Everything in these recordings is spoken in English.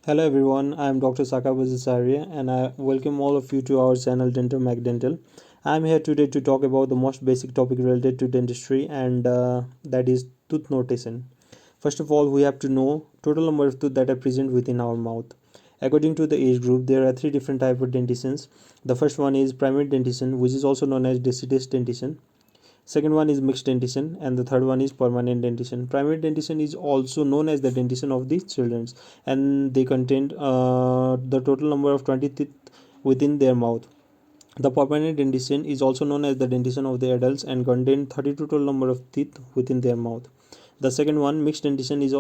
Hello everyone, I am Dr. Saka Bhattacharya and I welcome all of you to our channel Dental Mac Dental. I am here today to talk about the most basic topic related to dentistry and that is tooth notation. First of all, we have to know total number of teeth that are present within our mouth. According to the age group, there are three different types of dentitions. The first one is primary dentition, which is also known as deciduous dentition. Second one is mixed dentition, and the third one is permanent dentition. Primary dentition is also known as the dentition of the children, and they contain the total number of 20 teeth within their mouth. The permanent dentition is also known as the dentition of the adults and contain 32 total number of teeth within their mouth. The second one, mixed dentition, is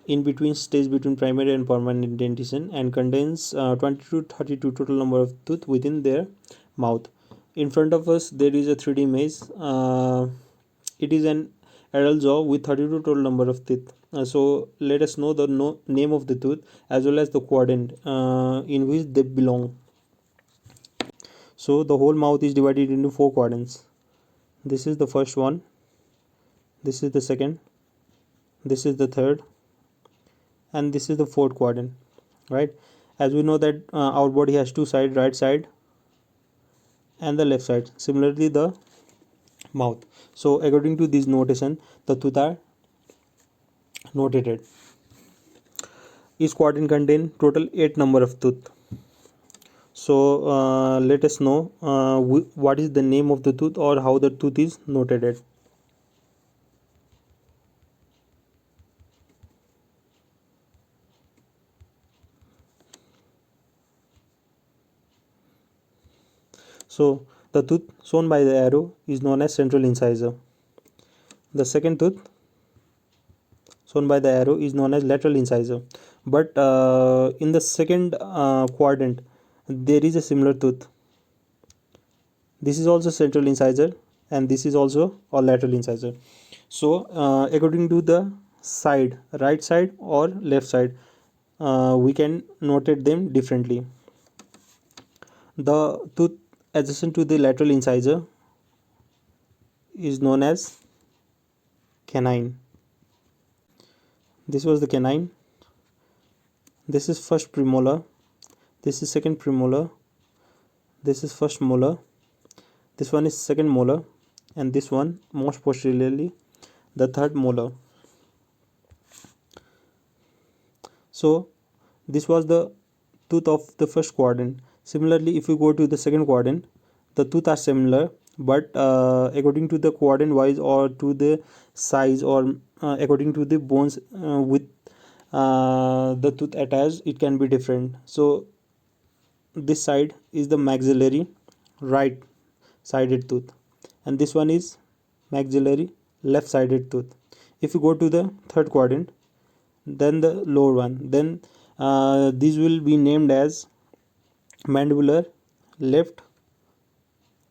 in between stage between primary and permanent dentition and contains 20 to 32 total number of tooth within their mouth. In front of us there is a 3D maze. It is an adult jaw with 32 total number of teeth. So let us know the name of the tooth as well as the quadrant in which they belong. So the whole mouth is divided into four quadrants. This is the first one, this is the second, this is the third, and this is the fourth quadrant, right? As we know that our body has two sides, right side and the left side, similarly the mouth. So according to this notation, the tooth are notated. Each quadrant contain total 8 number of tooth. So let us know what is the name of the tooth or how the tooth is notated. So the tooth shown by the arrow is known as central incisor. The second tooth shown by the arrow is known as lateral incisor. But in the second quadrant there is a similar tooth. This is also central incisor and this is also a lateral incisor. So according to the side, right side or left side, we can notate them differently. The tooth adjacent to the lateral incisor is known as canine. This was the canine. This is first premolar. This is second premolar. This is first molar. This one is second molar, and this one most posteriorly the third molar. So this was the tooth of the first quadrant. Similarly, if you go to the second quadrant, the tooth are similar, but according to the quadrant wise or to the size or according to the bones with the tooth attached, it can be different. So this side is the maxillary right sided tooth and this one is maxillary left sided tooth. If you go to the third quadrant, then the lower one, then these will be named as mandibular left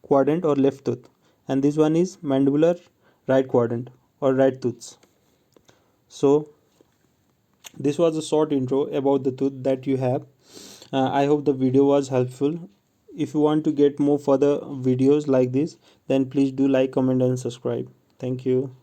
quadrant or left tooth, and this one is mandibular right quadrant or right tooths. So this was a short intro about the tooth that you have. I hope the video was helpful. If you want to get more further videos like this, then please do like, comment and subscribe. Thank you.